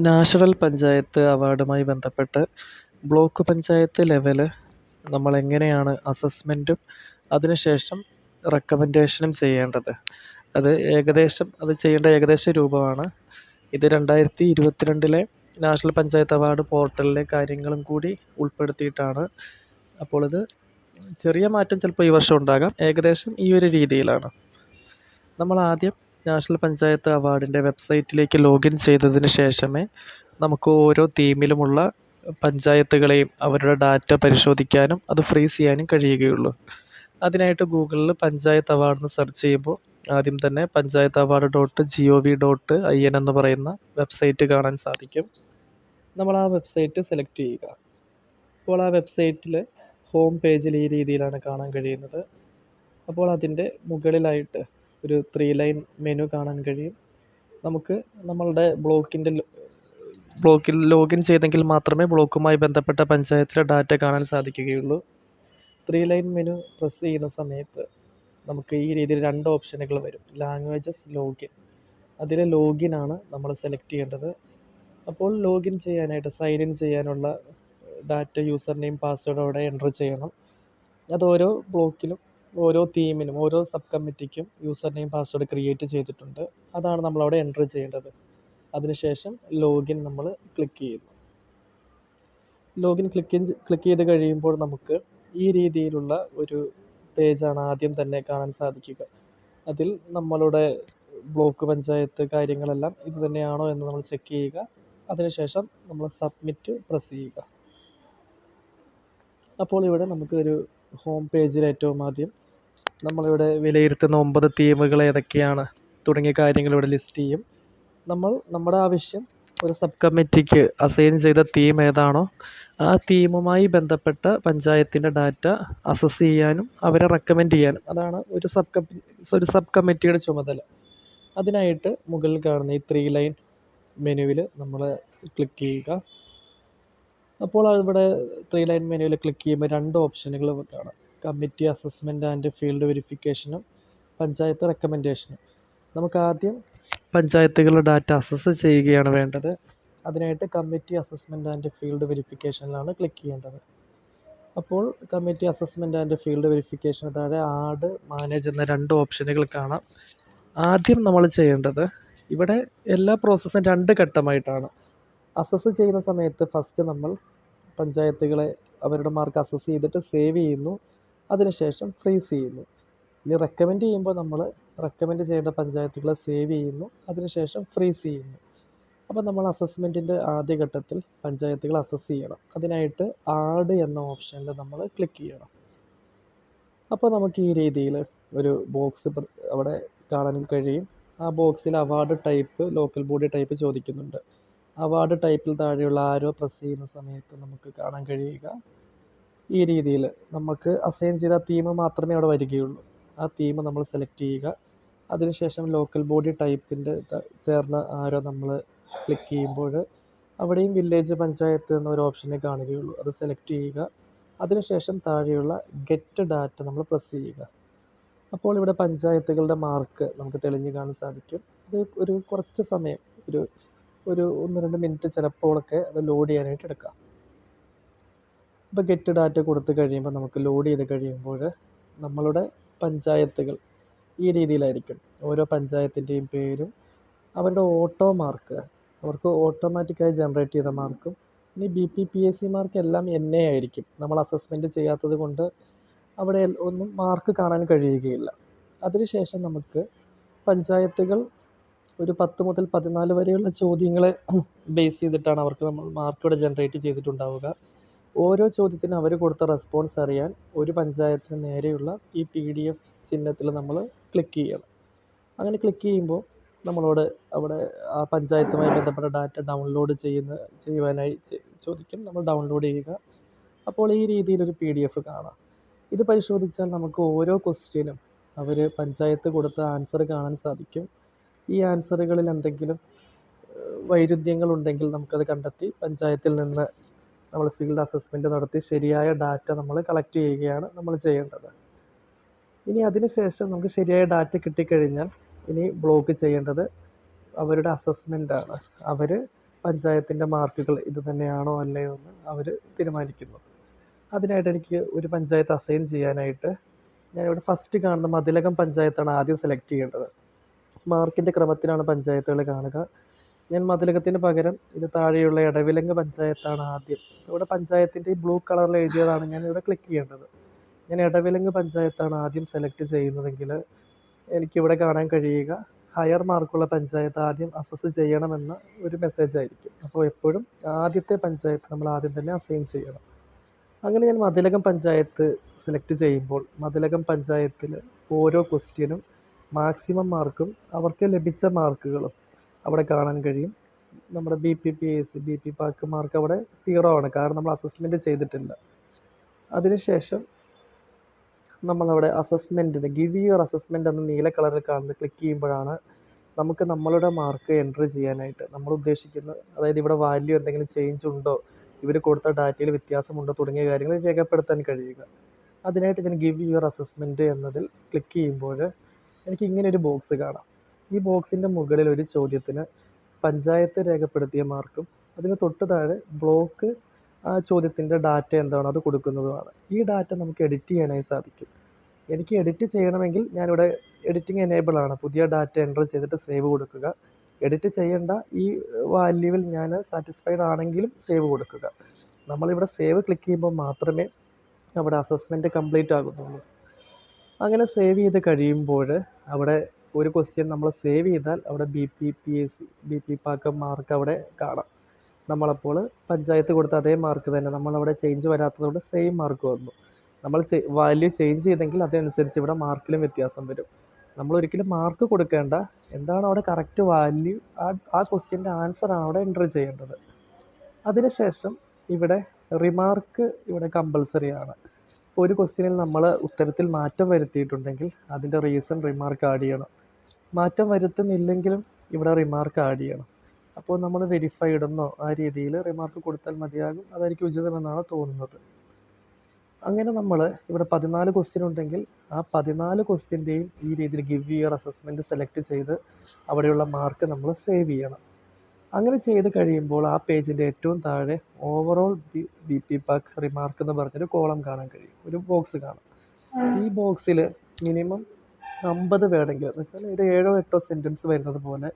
National panchayat അവാർഡുമായി ബന്ധപ്പെട്ട് block panchayat level നമ്മളെങ്ങനെയാണ് അസസ്മെൻറ്റും അതിനുശേഷം റെക്കമെൻഡേഷനും ചെയ്യേണ്ടത്. അത് ചെയ്യേണ്ട ഏകദേശ രൂപമാണ്. ഇത് 2022 നാഷണൽ പഞ്ചായത്ത് അവാർഡ് പോർട്ടലിലെ കാര്യങ്ങളും കൂടി ഉൾപ്പെടുത്തിയിട്ടാണ്. അപ്പോൾ ഇത് ചെറിയ മാറ്റം ചിലപ്പോൾ ഈ വർഷം ഉണ്ടാകാം. ഏകദേശം ഈ ഒരു രീതിയിലാണ്. നമ്മൾ ആദ്യം നാഷണൽ പഞ്ചായത്ത് അവാർഡിൻ്റെ വെബ്സൈറ്റിലേക്ക് ലോഗിൻ ചെയ്തതിന് ശേഷമേ നമുക്ക് ഓരോ തീമിലുമുള്ള പഞ്ചായത്തുകളെയും അവരുടെ ഡാറ്റ പരിശോധിക്കാനും അത് ഫ്രീസ് ചെയ്യാനും കഴിയുകയുള്ളൂ. അതിനായിട്ട് ഗൂഗിളിൽ പഞ്ചായത്ത് അവാർഡ് എന്ന് സെർച്ച് ചെയ്യുമ്പോൾ ആദ്യം തന്നെ പഞ്ചായത്ത് അവാർഡ് .gov.in എന്ന് പറയുന്ന വെബ്സൈറ്റ് കാണാൻ സാധിക്കും. നമ്മൾ ആ വെബ്സൈറ്റ് സെലക്ട് ചെയ്യുക. അപ്പോൾ ആ വെബ്സൈറ്റിൽ ഹോം പേജിൽ ഈ രീതിയിലാണ് കാണാൻ കഴിയുന്നത്. അപ്പോൾ അതിൻ്റെ മുകളിലായിട്ട് ഒരു 3 ലൈൻ മെനു കാണാൻ കഴിയും. നമുക്ക് നമ്മളുടെ ബ്ലോക്കിൽ ലോഗിൻ ചെയ്തെങ്കിൽ മാത്രമേ ബ്ലോക്കുമായി ബന്ധപ്പെട്ട പഞ്ചായത്തിലെ ഡാറ്റ കാണാൻ സാധിക്കുകയുള്ളൂ. 3 ലൈൻ മെനു പ്രസ് ചെയ്യുന്ന സമയത്ത് നമുക്ക് ഈ രീതിയിൽ 2 ഓപ്ഷനുകൾ വരും. ലാംഗ്വേജസ് ലോഗിൻ, അതിലെ ലോഗിനാണ് നമ്മൾ സെലക്ട് ചെയ്യേണ്ടത്. അപ്പോൾ ലോഗിൻ ചെയ്യാനായിട്ട് സൈൻ ഇൻ ചെയ്യാനുള്ള ഡാറ്റ യൂസർ നെയിം പാസ്വേഡ് അവിടെ എൻ്റർ ചെയ്യണം. അത് ഓരോ ബ്ലോക്കിലും ഓരോ തീമിനും ഓരോ സബ് കമ്മിറ്റിക്കും യൂസർ നെയിം പാസ്വേഡ് ക്രിയേറ്റ് ചെയ്തിട്ടുണ്ട്. അതാണ് നമ്മളവിടെ എൻ്റർ ചെയ്യേണ്ടത്. അതിനുശേഷം ലോഗിൻ നമ്മൾ ക്ലിക്ക് ചെയ്യുന്നു. ലോഗിൻ ക്ലിക്ക് ചെയ്ത് കഴിയുമ്പോൾ നമുക്ക് ഈ രീതിയിലുള്ള ഒരു പേജാണ് ആദ്യം തന്നെ കാണാൻ സാധിക്കുക. അതിൽ നമ്മളുടെ ബ്ലോക്ക് പഞ്ചായത്ത് കാര്യങ്ങളെല്ലാം ഇത് തന്നെയാണോ എന്ന് നമ്മൾ ചെക്ക് ചെയ്യുക. അതിനുശേഷം നമ്മൾ സബ്മിറ്റ് പ്രസ് ചെയ്യുക. അപ്പോൾ ഇവിടെ നമുക്ക് ഒരു ഹോം പേജിൽ ഏറ്റവും ആദ്യം നമ്മളിവിടെ വിലയിരുത്തുന്ന 9 തീമുകൾ ഏതൊക്കെയാണ് തുടങ്ങിയ കാര്യങ്ങൾ ഇവിടെ ലിസ്റ്റ് ചെയ്യും. നമ്മുടെ ആവശ്യം ഒരു സബ് കമ്മിറ്റിക്ക് അസൈൻ ചെയ്ത തീം ഏതാണോ ആ തീമുമായി ബന്ധപ്പെട്ട പഞ്ചായത്തിൻ്റെ ഡാറ്റ അസസ് ചെയ്യാനും അവരെ റെക്കമെൻഡ് ചെയ്യാനും അതാണ് ഒരു സബ് കമ്മിറ്റിയുടെ ചുമതല. അതിനായിട്ട് മുകളിൽ കാണുന്ന ഈ 3 ലൈൻ മെനുവിൽ നമ്മൾ ക്ലിക്ക് ചെയ്യുക. അപ്പോൾ ഇവിടെ 3 ലൈൻ മെനുവിൽ ക്ലിക്ക് ചെയ്യുമ്പോൾ 2 ഓപ്ഷനുകൾ കാണാം. കമ്മിറ്റി അസസ്മെൻറ്റ് ആൻഡ് ഫീൽഡ് വെരിഫിക്കേഷനും പഞ്ചായത്ത് റെക്കമെൻഡേഷനും. നമുക്ക് ആദ്യം പഞ്ചായത്തുകളുടെ ഡാറ്റ അസസ് ചെയ്യുകയാണ് വേണ്ടത്. അതിനായിട്ട് കമ്മിറ്റി അസസ്മെൻറ്റ് ആൻഡ് ഫീൽഡ് വെരിഫിക്കേഷനിലാണ് ക്ലിക്ക് ചെയ്യേണ്ടത്. അപ്പോൾ കമ്മിറ്റി അസസ്മെൻറ്റ് ആൻഡ് ഫീൽഡ് വെരിഫിക്കേഷന് താഴെ ആഡ്, മാനേജ് എന്ന 2 ഓപ്ഷനുകൾ കാണാം. ആദ്യം നമ്മൾ ചെയ്യേണ്ടത് ഇവിടെ എല്ലാ പ്രോസസ്സും 2 ഘട്ടമായിട്ടാണ്. അസസ് ചെയ്യുന്ന സമയത്ത് ഫസ്റ്റ് നമ്മൾ പഞ്ചായത്തുകളെ അവരുടെ മാർക്ക് അസസ് ചെയ്തിട്ട് സേവ് ചെയ്യുന്നു. അതിനുശേഷം ഫ്രീസ് ചെയ്യുന്നു. ഇനി റെക്കമെൻഡ് ചെയ്യുമ്പോൾ നമ്മൾ റെക്കമെൻഡ് ചെയ്യേണ്ട പഞ്ചായത്തുകളെ സേവ് ചെയ്യുന്നു. അതിനുശേഷം ഫ്രീസ് ചെയ്യുന്നു. അപ്പോൾ നമ്മൾ അസസ്മെൻറ്റിൻ്റെ ആദ്യ ഘട്ടത്തിൽ പഞ്ചായത്തുകൾ അസസ് ചെയ്യണം. അതിനായിട്ട് ആഡ് എന്ന ഓപ്ഷനിൽ നമ്മൾ ക്ലിക്ക് ചെയ്യണം. അപ്പോൾ നമുക്ക് ഈ രീതിയിൽ ഒരു ബോക്സ് അവിടെ കാണാൻ കഴിയും. ആ ബോക്സിൽ award type, local body type ചോദിക്കുന്നുണ്ട്. അവാർഡ് ടൈപ്പിൽ താഴെയുള്ള ആരോ പ്രസ് ചെയ്യുന്ന സമയത്ത് നമുക്ക് കാണാൻ കഴിയുക ഈ രീതിയിൽ നമുക്ക് അസൈൻ ചെയ്ത തീം മാത്രമേ അവിടെ വരികയുള്ളൂ. ആ തീം നമ്മൾ സെലക്ട് ചെയ്യുക. അതിനുശേഷം ലോക്കൽ ബോഡി ടൈപ്പിൻ്റെ ചേർന്ന ആരോ നമ്മൾ ക്ലിക്ക് ചെയ്യുമ്പോൾ അവിടെയും വില്ലേജ് പഞ്ചായത്ത് എന്നൊരു ഓപ്ഷനെ കാണുകയുള്ളൂ. അത് സെലക്ട് ചെയ്യുക. അതിനുശേഷം താഴെയുള്ള ഗെറ്റ് ഡാറ്റ നമ്മൾ പ്രസ് ചെയ്യുക. അപ്പോൾ ഇവിടെ പഞ്ചായത്തുകളുടെ മാർക്ക് നമുക്ക് തെളിഞ്ഞ് കാണാൻ സാധിക്കും. ഇത് ഒരു കുറച്ച് സമയം ഒരു 1-2 മിനിറ്റ് ചിലപ്പോഴൊക്കെ അത് ലോഡ് ചെയ്യാനായിട്ട് എടുക്കാം. ഇപ്പോൾ ഗെറ്റ് ഡാറ്റ കൊടുത്ത് കഴിയുമ്പോൾ നമുക്ക് ലോഡ് ചെയ്ത് കഴിയുമ്പോൾ നമ്മളുടെ പഞ്ചായത്തുകൾ ഈ രീതിയിലായിരിക്കും. ഓരോ പഞ്ചായത്തിൻ്റെയും പേരും അവരുടെ ഓട്ടോ മാർക്ക്, അവർക്ക് ഓട്ടോമാറ്റിക്കായി ജനറേറ്റ് ചെയ്ത മാർക്കും ഇനി BPPAC മാർക്ക് എല്ലാം NA ആയിരിക്കും. നമ്മൾ അസസ്മെൻറ്റ് ചെയ്യാത്തത് കൊണ്ട് അവിടെ ഒന്നും മാർക്ക് കാണാൻ കഴിയുകയില്ല. അതിനുശേഷം നമുക്ക് പഞ്ചായത്തുകൾ ഒരു 10 മുതൽ 14 വരെയുള്ള ചോദ്യങ്ങളെ ബേസ് ചെയ്തിട്ടാണ് അവർക്ക് നമ്മൾ മാർക്ക് ഇവിടെ ജനറേറ്റ് ചെയ്തിട്ടുണ്ടാവുക. ഓരോ ചോദ്യത്തിനും അവർ കൊടുത്ത റെസ്പോൺസ് അറിയാൻ ഒരു പഞ്ചായത്തിന് നേരെയുള്ള ഈ PDF ചിഹ്നത്തിൽ നമ്മൾ ക്ലിക്ക് ചെയ്യണം. അങ്ങനെ ക്ലിക്ക് ചെയ്യുമ്പോൾ നമ്മളോട് അവിടെ ആ പഞ്ചായത്തുമായി ബന്ധപ്പെട്ട ഡാറ്റ ഡൗൺലോഡ് ചെയ്യുവാനായി ചോദിക്കും. നമ്മൾ ഡൗൺലോഡ് ചെയ്യുക. അപ്പോൾ ഈ രീതിയിലൊരു PDF കാണാം. ഇത് പരിശോധിച്ചാൽ നമുക്ക് ഓരോ ക്വസ്റ്റ്യനും അവർ പഞ്ചായത്ത് കൊടുത്ത ആൻസർ കാണാൻ സാധിക്കും. ഈ ആൻസറുകളിൽ എന്തെങ്കിലും വൈരുദ്ധ്യങ്ങളുണ്ടെങ്കിൽ നമുക്കത് കണ്ടെത്തി പഞ്ചായത്തിൽ നിന്ന് നമ്മൾ ഫീൽഡ് അസസ്മെൻറ്റ് നടത്തി ശരിയായ ഡാറ്റ നമ്മൾ കളക്ട് ചെയ്യുകയാണ് നമ്മൾ ചെയ്യേണ്ടത്. ഇനി അതിനുശേഷം നമുക്ക് ശരിയായ ഡാറ്റ കിട്ടിക്കഴിഞ്ഞാൽ ഇനി ബ്ലോക്ക് ചെയ്യേണ്ടത് അവരുടെ അസസ്മെൻ്റാണ്. അവർ പഞ്ചായത്തിൻ്റെ മാർക്കുകൾ ഇത് തന്നെയാണോ അല്ലയോ എന്ന് അവർ തീരുമാനിക്കുന്നു. അതിനായിട്ട് എനിക്ക് ഒരു പഞ്ചായത്ത് അസൈൻ ചെയ്യാനായിട്ട് ഞാനിവിടെ ഫസ്റ്റ് കാണുന്ന മതിലകം പഞ്ചായത്താണ് ആദ്യം സെലക്ട് ചെയ്യേണ്ടത്. മാർക്കിൻ്റെ ക്രമത്തിലാണ് പഞ്ചായത്തുകൾ കാണുക. ഞാൻ മതിലകത്തിന് പകരം ഇത് താഴെയുള്ള എടവിലങ്ങ് പഞ്ചായത്താണ് ആദ്യം. ഇവിടെ പഞ്ചായത്തിൻ്റെ ഈ ബ്ലൂ കളറിൽ എഴുതിയതാണ് ഞാൻ ഇവിടെ ക്ലിക്ക് ചെയ്യേണ്ടത്. ഞാൻ എടവിലങ്ങ് പഞ്ചായത്താണ് ആദ്യം സെലക്ട് ചെയ്യുന്നതെങ്കിൽ എനിക്കിവിടെ കാണാൻ കഴിയുക ഹയർ മാർക്കുള്ള പഞ്ചായത്ത് ആദ്യം അസസ് ചെയ്യണമെന്ന ഒരു മെസ്സേജ് ആയിരിക്കും. അപ്പോൾ എപ്പോഴും ആദ്യത്തെ പഞ്ചായത്ത് നമ്മൾ ആദ്യം തന്നെ അസൈൻ ചെയ്യണം. അങ്ങനെ ഞാൻ മതിലകം പഞ്ചായത്ത് സെലക്ട് ചെയ്യുമ്പോൾ മതിലകം പഞ്ചായത്തിൽ ഓരോ ക്വസ്റ്റ്യനും മാക്സിമം മാർക്കും അവർക്ക് ലഭിച്ച മാർക്കുകളും അവിടെ കാണാൻ കഴിയും. നമ്മുടെ BP പാക്ക് മാർക്ക് അവിടെ 0 ആണ്, കാരണം നമ്മൾ അസസ്മെൻറ്റ് ചെയ്തിട്ടില്ല. അതിനുശേഷം നമ്മളവിടെ അസസ്മെൻറ്റിന് ഗിവ് യുവർ അസസ്മെൻറ്റ് എന്ന നീല കളറിൽ കാണുന്നത് ക്ലിക്ക് ചെയ്യുമ്പോഴാണ് നമുക്ക് നമ്മളുടെ മാർക്ക് എൻട്രി ചെയ്യാനായിട്ട് നമ്മൾ ഉദ്ദേശിക്കുന്നത്, അതായത് ഇവിടെ വാല്യൂ എന്തെങ്കിലും ചേഞ്ച് ഉണ്ടോ, ഇവർ കൊടുത്ത ഡാറ്റയിൽ വ്യത്യാസമുണ്ടോ തുടങ്ങിയ കാര്യങ്ങൾ രേഖപ്പെടുത്താൻ കഴിയുക. അതിനായിട്ട് ഞാൻ ഗിവ് യുവർ അസസ്മെൻറ്റ് എന്നതിൽ ക്ലിക്ക് ചെയ്യുമ്പോൾ എനിക്ക് ഇങ്ങനെ ഒരു ബോക്സ് കാണാം. ഈ ബോക്സിൻ്റെ മുകളിൽ ഒരു ചോദ്യത്തിന് പഞ്ചായത്ത് രേഖപ്പെടുത്തിയ മാർക്കും അതിന് തൊട്ട് താഴെ ബ്ലോക്ക് ആ ചോദ്യത്തിൻ്റെ ഡാറ്റ എന്താണോ അത് കൊടുക്കുന്നതുമാണ്. ഈ ഡാറ്റ നമുക്ക് എഡിറ്റ് ചെയ്യാനായി സാധിക്കും. എനിക്ക് എഡിറ്റ് ചെയ്യണമെങ്കിൽ ഞാനിവിടെ എഡിറ്റിംഗ് എനേബിൾ ആണ്. പുതിയ ഡാറ്റ എൻ്റർ ചെയ്തിട്ട് സേവ് കൊടുക്കുക. എഡിറ്റ് ചെയ്യേണ്ട ഈ വാല്യൂവിൽ ഞാൻ സാറ്റിസ്ഫൈഡ് ആണെങ്കിലും സേവ് കൊടുക്കുക. നമ്മളിവിടെ സേവ് ക്ലിക്ക് ചെയ്യുമ്പോൾ മാത്രമേ അവിടെ അസസ്മെൻറ്റ് കംപ്ലീറ്റ് ആകുന്നുള്ളൂ. അങ്ങനെ സേവ് ചെയ്ത് കഴിയുമ്പോൾ അവിടെ ഒരു ക്വസ്റ്റ്യൻ നമ്മൾ സേവ് ചെയ്താൽ അവിടെ BP പാക്ക് മാർക്ക് അവിടെ കാണാം. നമ്മളപ്പോൾ പഞ്ചായത്ത് കൊടുത്ത അതേ മാർക്ക് തന്നെ നമ്മളവിടെ ചേഞ്ച് വരാത്തതുകൊണ്ട് സെയിം മാർക്ക് വന്നു. നമ്മൾ വാല്യൂ ചേഞ്ച് ചെയ്തെങ്കിൽ അതനുസരിച്ച് ഇവിടെ മാർക്കിലും വ്യത്യാസം വരും. നമ്മളൊരിക്കലും മാർക്ക് കൊടുക്കേണ്ട, എന്താണ് അവിടെ കറക്റ്റ് വാല്യൂ, ആ ക്വസ്റ്റ്യൻ്റെ ആൻസറാണ് അവിടെ എൻ്റർ ചെയ്യേണ്ടത്. അതിനുശേഷം ഇവിടെ റിമാർക്ക് ഇവിടെ കമ്പൽസറി ആണ്. ഇപ്പോൾ ഒരു ക്വസ്റ്റ്യനിൽ നമ്മൾ ഉത്തരത്തിൽ മാറ്റം വരുത്തിയിട്ടുണ്ടെങ്കിൽ അതിൻ്റെ റീസൺ റിമാർക്ക് ആഡ് ചെയ്യണം. മാറ്റം വരുത്തുന്നില്ലെങ്കിലും ഇവിടെ റിമാർക്ക് ആഡ് ചെയ്യണം. അപ്പോൾ നമ്മൾ വെരിഫൈഡ് എന്നോ ആ രീതിയിൽ റിമാർക്ക് കൊടുത്താൽ മതിയാകും. അതായിരിക്കും ഉചിതമെന്നാണ് തോന്നുന്നത്. അങ്ങനെ നമ്മൾ ഇവിടെ 14 ക്വസ്റ്റ്യൻ ഉണ്ടെങ്കിൽ ആ 14 ക്വസ്റ്റ്യൻ്റെയും ഈ രീതിയിൽ ഗിവ് യുവർ അസസ്മെൻറ്റ് സെലക്ട് ചെയ്ത് അവിടെയുള്ള മാർക്ക് നമ്മൾ സേവ് ചെയ്യണം. അങ്ങനെ ചെയ്ത് കഴിയുമ്പോൾ ആ പേജിൻ്റെ ഏറ്റവും താഴെ ഓവറോൾ BP പാക്ക് റിമാർക്ക് എന്ന് പറഞ്ഞൊരു കോളം കാണാൻ കഴിയും, ഒരു ബോക്സ് കാണാം. ഈ ബോക്സിൽ മിനിമം 50 വേർഡെങ്കിലും, എന്ന് വെച്ചാൽ ഒരു 7-8 സെൻറ്റൻസ് വരുന്നത് പോലെ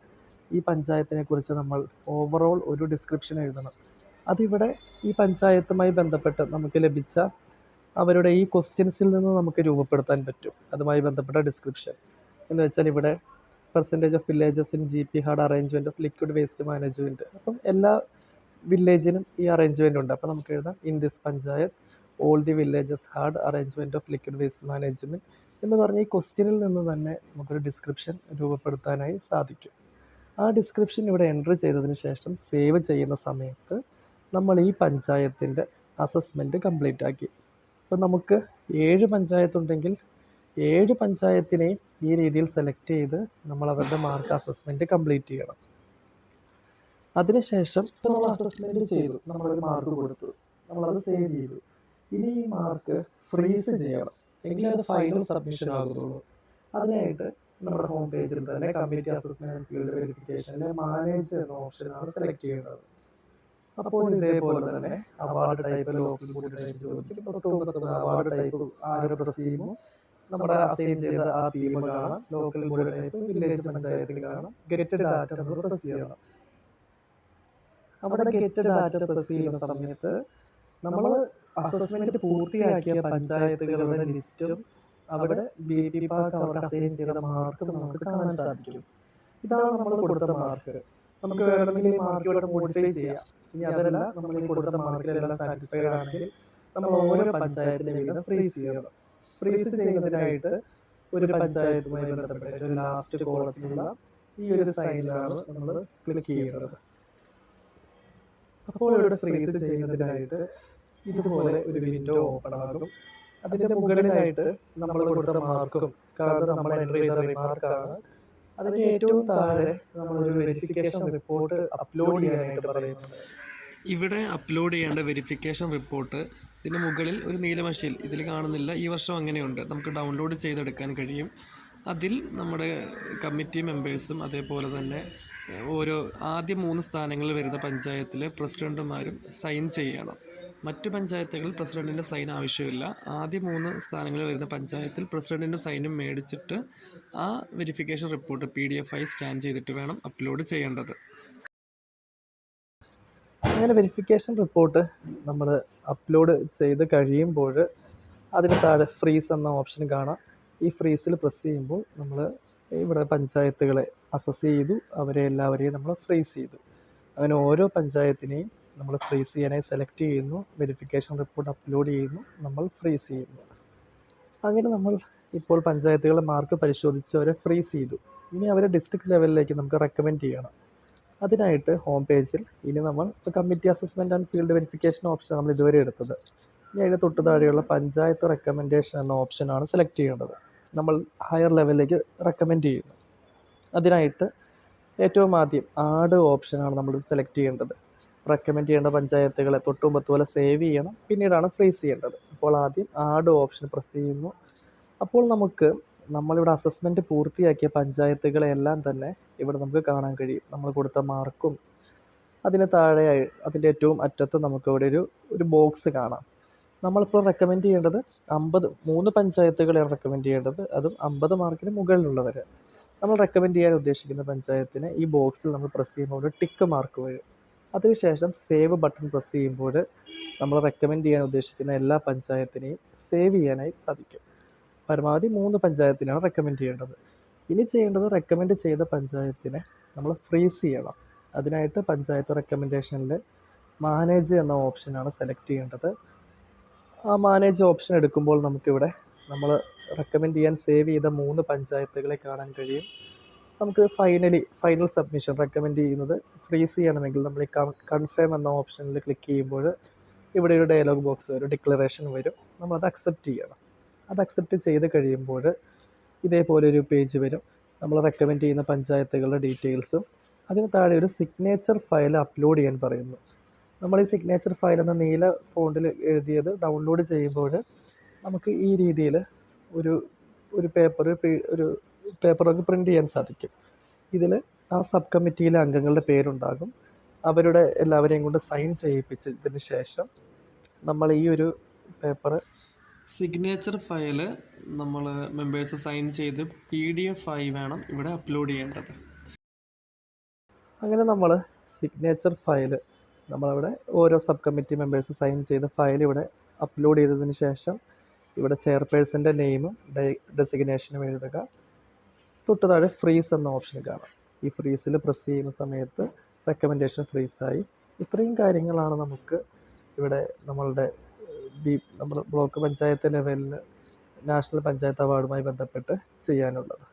ഈ പഞ്ചായത്തിനെ കുറിച്ച് നമ്മൾ ഓവറോൾ ഒരു ഡിസ്ക്രിപ്ഷൻ എഴുതണം. അതിവിടെ ഈ പഞ്ചായത്തുമായി ബന്ധപ്പെട്ട് നമുക്ക് ലഭിച്ച അവരുടെ ഈ ക്വസ്റ്റ്യൻസിൽ നിന്ന് നമുക്ക് രൂപപ്പെടുത്താൻ പറ്റും. അതുമായി ബന്ധപ്പെട്ട ഡിസ്ക്രിപ്ഷൻ എന്ന് വെച്ചാൽ ഇവിടെ percentage of villages in GP hard arrangement of liquid waste management. അപ്പം എല്ലാ വില്ലേജിനും ഈ അറേഞ്ച്മെൻ്റ് ഉണ്ട്. അപ്പോൾ നമുക്ക് എഴുതാം in this panchayat all the villages hard arrangement of liquid waste management എന്ന് പറഞ്ഞ ഈ ക്വസ്റ്റ്യനിൽ നിന്ന് തന്നെ നമുക്കൊരു ഡിസ്ക്രിപ്ഷൻ രൂപപ്പെടുത്താനായി സാധിക്കും. ആ ഡിസ്ക്രിപ്ഷൻ ഇവിടെ എൻ്റർ ചെയ്തതിന് ശേഷം സേവ് ചെയ്യുന്ന സമയത്ത് നമ്മൾ ഈ പഞ്ചായത്തിൻ്റെ അസസ്മെൻറ്റ് കംപ്ലീറ്റ് ആക്കി. ഇപ്പോൾ നമുക്ക് 7 പഞ്ചായത്തുണ്ടെങ്കിൽ 7 പഞ്ചായത്തിനെയും ഈ രീതിയിൽ സെലക്ട് ചെയ്ത് നമ്മൾ അവരുടെ മാർക്ക് അസസ്മെൻറ്റ് കംപ്ലീറ്റ് ചെയ്യണം. അതിനുശേഷം ഇപ്പോൾ നമ്മൾ അസസ്മെൻറ്റ് ചെയ്തു, നമ്മളൊരു മാർക്ക് കൊടുത്തു, നമ്മളത് സേവ് ചെയ്തു. ഇനി ഈ മാർക്ക് ഫ്രീസ് ചെയ്യണം, എങ്കിലും അത് ഫൈനൽ സബ്മിഷൻ ആകുന്നുള്ളൂ. അതിനായിട്ട് നമ്മുടെ ഹോം പേജിൽ തന്നെ കമ്മിറ്റി അസസ്മെൻറ്റ് ഫീൽഡ് വെരിഫിക്കേഷനിലെ മാനേജ് എന്ന ഓപ്ഷനാണ് സെലക്ട് ചെയ്യേണ്ടത്. അപ്പോൾ ഇതേപോലെ തന്നെ award type local body type ചോദിക്കും. അവാർഡ് ടൈപ്പ് ആരോ പ്രസ് ചെയ്യുമ്പോൾ നമ്മുടെ അസൈൻ ചെയ്ത ആ ടീം കാണാം. ലോക്കൽ ബോഡി ടൈപ്പ് വില്ലേജ് പഞ്ചായത്തിൽ കാണാം. ഗെറ്റ് ഡാറ്റ നമ്മൾ പ്രസ് ചെയ്യണം. അവിടെ ഗെറ്റ് ഡാറ്റ പ്രസ് ചെയ്യുന്ന സമയത്ത് നമ്മൾ അസസ്മെന്റ് പൂർത്തിയാക്കിയ പഞ്ചായത്തുകളുടെ ലിസ്റ്റും അവിടെ BP പാക്ക് അവർക്ക് അസൈൻ ചെയ്ത മാർക്കും നമുക്ക് കാണാൻ സാധിക്കും. ഇതാണ് നമ്മൾ കൊടുത്ത മാർക്ക്. നമുക്ക് വേണമെങ്കിൽ ഈ മാർക്ക് ഇവിടെ മോഡിഫൈ ചെയ്യാം. ഇനി അതല്ല, നമ്മൾ ഈ കൊടുത്ത മാർക്കിലെല്ലാം സാറ്റിസ്ഫൈഡ് ആണെങ്കിൽ നമ്മൾ ഓരോ പഞ്ചായത്തിനെ വീണ്ടും ഫ്രീസ് ചെയ്യണം. ഫ്രീസ് ചെയ്യുന്നതിനായിട്ട് ഒരു പഞ്ചായത്തുമായി ബന്ധപ്പെട്ട ഒരു ലാസ്റ്റ് കോളത്തിലുള്ള ഈ ഒരു സൈനിലാണ് നമ്മൾ ക്ലിക്ക് ചെയ്യുന്നത്. അപ്പോൾ ഇവിടെ ഫ്രീസ് ചെയ്യുന്നതിനായിട്ട് ഇതുപോലെ ഒരു വിൻഡോ ഓപ്പൺ ആകും. അതിൻ്റെ മുകളിലായിട്ട് നമ്മൾ കൊടുത്ത മാർക്കും കാരണം നമ്മൾ എൻ്റർ ചെയ്ത റിമാർക്കാണ്. അതിന് ഏറ്റവും താഴെ നമ്മളൊരു വെരിഫിക്കേഷൻ റിപ്പോർട്ട് അപ്ലോഡ് ചെയ്യാനായിട്ട് പറയുന്നുണ്ട്. ഇവിടെ അപ്ലോഡ് ചെയ്യേണ്ട വെരിഫിക്കേഷൻ റിപ്പോർട്ട് ഇതിന് മുകളിൽ ഒരു നീലമഷിയിൽ ഇതിൽ കാണുന്നില്ല, ഈ വർഷം അങ്ങനെയുണ്ട്, നമുക്ക് ഡൗൺലോഡ് ചെയ്തെടുക്കാൻ കഴിയും. അതിൽ നമ്മുടെ കമ്മിറ്റി മെമ്പേഴ്സും അതേപോലെ തന്നെ ഓരോ ആദ്യ 3 സ്ഥാനങ്ങളിൽ വരുന്ന പഞ്ചായത്തിൽ പ്രസിഡന്റുമാരും സൈൻ ചെയ്യണം. മറ്റു പഞ്ചായത്തുകളിൽ പ്രസിഡന്റിൻ്റെ സൈൻ ആവശ്യമില്ല. ആദ്യ 3 സ്ഥാനങ്ങളിൽ വരുന്ന പഞ്ചായത്തിൽ പ്രസിഡന്റിൻ്റെ സൈനും മേടിച്ചിട്ട് ആ വെരിഫിക്കേഷൻ റിപ്പോർട്ട് PDF ആയി സ്കാൻ ചെയ്തിട്ട് വേണം അപ്ലോഡ് ചെയ്യേണ്ടത്. അങ്ങനെ വെരിഫിക്കേഷൻ റിപ്പോർട്ട് നമ്മൾ അപ്ലോഡ് ചെയ്ത് കഴിയുമ്പോൾ അതിന് താഴെ ഫ്രീസ് എന്ന ഓപ്ഷൻ കാണാം. ഈ ഫ്രീസിൽ പ്രസ് ചെയ്യുമ്പോൾ നമ്മൾ ഇവിടെ പഞ്ചായത്തുകളെ അസസ് ചെയ്തു, അവരെ എല്ലാവരെയും നമ്മൾ ഫ്രീസ് ചെയ്തു. അങ്ങനെ ഓരോ പഞ്ചായത്തിനെയും നമ്മൾ ഫ്രീസ് ചെയ്യാനായി സെലക്ട് ചെയ്യുന്നു, വെരിഫിക്കേഷൻ റിപ്പോർട്ട് അപ്ലോഡ് ചെയ്യുന്നു, നമ്മൾ ഫ്രീസ് ചെയ്യുന്നു. അങ്ങനെ നമ്മൾ ഇപ്പോൾ പഞ്ചായത്തുകളെ മാർക്ക് പരിശോധിച്ച് അവരെ ഫ്രീസ് ചെയ്തു. ഇനി അവരെ ഡിസ്ട്രിക്ട് ലെവലിലേക്ക് നമുക്ക് റെക്കമെൻഡ് ചെയ്യണം. അതിനായിട്ട് ഹോം പേജിൽ ഇനി നമ്മൾ committee assessment and field verification option നമ്മൾ ഇതുവരെ എടുത്തത്. ഇനി അതിന് തൊട്ട് താഴെയുള്ള പഞ്ചായത്ത് റെക്കമെൻഡേഷൻ എന്ന ഓപ്ഷനാണ് സെലക്ട് ചെയ്യേണ്ടത്. നമ്മൾ ഹയർ ലെവലിലേക്ക് റെക്കമെൻഡ് ചെയ്യുന്നു. അതിനായിട്ട് ഏറ്റവും ആദ്യം ആഡ് ഓപ്ഷനാണ് നമ്മൾ സെലക്ട് ചെയ്യേണ്ടത്. റെക്കമെൻഡ് ചെയ്യേണ്ട പഞ്ചായത്തുകളെ തൊട്ട് മുമ്പത്തെ പോലെ സേവ് ചെയ്യണം, പിന്നീടാണ് ഫ്രീസ് ചെയ്യേണ്ടത്. അപ്പോൾ ആദ്യം ആഡ് ഓപ്ഷൻ പ്രസ് ചെയ്യുന്നു. അപ്പോൾ നമുക്ക് നമ്മളിവിടെ അസസ്മെൻറ്റ് പൂർത്തിയാക്കിയ പഞ്ചായത്തുകളെല്ലാം തന്നെ ഇവിടെ നമുക്ക് കാണാൻ കഴിയും. നമ്മൾ കൊടുത്ത മാർക്കും അതിന് താഴെയായി അതിൻ്റെ ഏറ്റവും അറ്റത്ത് നമുക്ക് ഇവിടെ ഒരു ബോക്സ് കാണാം. നമ്മളിപ്പോൾ റെക്കമെൻഡ് ചെയ്യേണ്ടത് 3 പഞ്ചായത്തുകളെയാണ് റെക്കമെൻഡ് ചെയ്യേണ്ടത്, അതും 50 മാർക്കിന് മുകളിലുള്ളവർ. നമ്മൾ റെക്കമെൻഡ് ചെയ്യാൻ ഉദ്ദേശിക്കുന്ന പഞ്ചായത്തിന് ഈ ബോക്സിൽ നമ്മൾ പ്രസ് ചെയ്യുമ്പോൾ ഒരു ടിക്ക് മാർക്ക് വരും. അതിനുശേഷം സേവ് ബട്ടൺ പ്രസ് ചെയ്യുമ്പോൾ നമ്മൾ റെക്കമെൻഡ് ചെയ്യാൻ ഉദ്ദേശിക്കുന്ന എല്ലാ പഞ്ചായത്തിനെയും സേവ് ചെയ്യാനായി സാധിക്കും. പരമാവധി 3 പഞ്ചായത്തിനാണ് റെക്കമെൻഡ് ചെയ്യേണ്ടത്. ഇനി ചെയ്യേണ്ടത് റെക്കമെൻഡ് ചെയ്ത പഞ്ചായത്തിനെ നമ്മൾ ഫ്രീസ് ചെയ്യണം. അതിനായിട്ട് പഞ്ചായത്ത് റെക്കമെൻഡേഷനിൽ മാനേജ് എന്ന ഓപ്ഷനാണ് സെലക്ട് ചെയ്യേണ്ടത്. ആ മാനേജ് ഓപ്ഷൻ എടുക്കുമ്പോൾ നമുക്കിവിടെ നമ്മൾ റെക്കമെൻഡ് ചെയ്യാൻ സേവ് ചെയ്ത 3 പഞ്ചായത്തുകളെ കാണാൻ കഴിയും. നമുക്ക് ഫൈനൽ സബ്മിഷൻ റെക്കമെൻഡ് ചെയ്യുന്നത് ഫ്രീസ് ചെയ്യണമെങ്കിൽ നമ്മൾ ഈ കൺഫേം എന്ന ഓപ്ഷനിൽ ക്ലിക്ക് ചെയ്യുമ്പോൾ ഇവിടെ ഒരു ഡയലോഗ് ബോക്സ് വരും, ഡിക്ലറേഷൻ വരും. നമ്മളത് അക്സെപ്റ്റ് ചെയ്യണം. അത് അക്സെപ്റ്റ് ചെയ്ത് കഴിയുമ്പോൾ ഇതേപോലെ ഒരു പേജ് വരും. നമ്മൾ റെക്കമെൻഡ് ചെയ്യുന്ന പഞ്ചായത്തുകളുടെ ഡീറ്റെയിൽസും അതിന് താഴെ ഒരു സിഗ്നേച്ചർ ഫയൽ അപ്ലോഡ് ചെയ്യാൻ പറയുന്നു. നമ്മൾ ഈ സിഗ്നേച്ചർ ഫയൽ എന്ന നീല ഫോണ്ടിൽ എഴുതിയത് ഡൗൺലോഡ് ചെയ്യുമ്പോൾ നമുക്ക് ഈ രീതിയിൽ ഒരു പേപ്പറൊക്കെ പ്രിൻ്റ് ചെയ്യാൻ സാധിക്കും. ഇതിൽ ആ സബ് കമ്മിറ്റിയിലെ അംഗങ്ങളുടെ പേരുണ്ടാകും. അവരുടെ എല്ലാവരെയും കൊണ്ട് സൈൻ ചെയ്യിപ്പിച്ചതിന് ശേഷം നമ്മൾ ഈ ഒരു പേപ്പർ സിഗ്നേച്ചർ ഫയൽ നമ്മൾ മെമ്പേഴ്സ് സൈൻ ചെയ്ത് PDF ആയി വേണം ഇവിടെ അപ്ലോഡ് ചെയ്യേണ്ടത്. അങ്ങനെ നമ്മൾ സിഗ്നേച്ചർ ഫയൽ നമ്മളവിടെ ഓരോ സബ് കമ്മിറ്റി മെമ്പേഴ്സ് സൈൻ ചെയ്ത ഫയൽ ഇവിടെ അപ്ലോഡ് ചെയ്തതിന് ശേഷം ഇവിടെ ചെയർപേഴ്സൻ്റെ നെയിമും ഡെസിഗ്നേഷനും എഴുതുക. തൊട്ട് താഴെ ഫ്രീസ് എന്ന ഓപ്ഷൻ കാണാം. ഈ ഫ്രീസിൽ പ്രസ് ചെയ്യുന്ന സമയത്ത് റെക്കമെൻഡേഷൻ ഫ്രീസായി. ഇത്രയും കാര്യങ്ങളാണ് നമുക്ക് ഇവിടെ നമ്മുടെ ബ്ലോക്ക് പഞ്ചായത്ത് ലെവലിൽ നാഷണൽ പഞ്ചായത്ത് അവാർഡുമായി ബന്ധപ്പെട്ട് ചെയ്യാനുള്ളത്.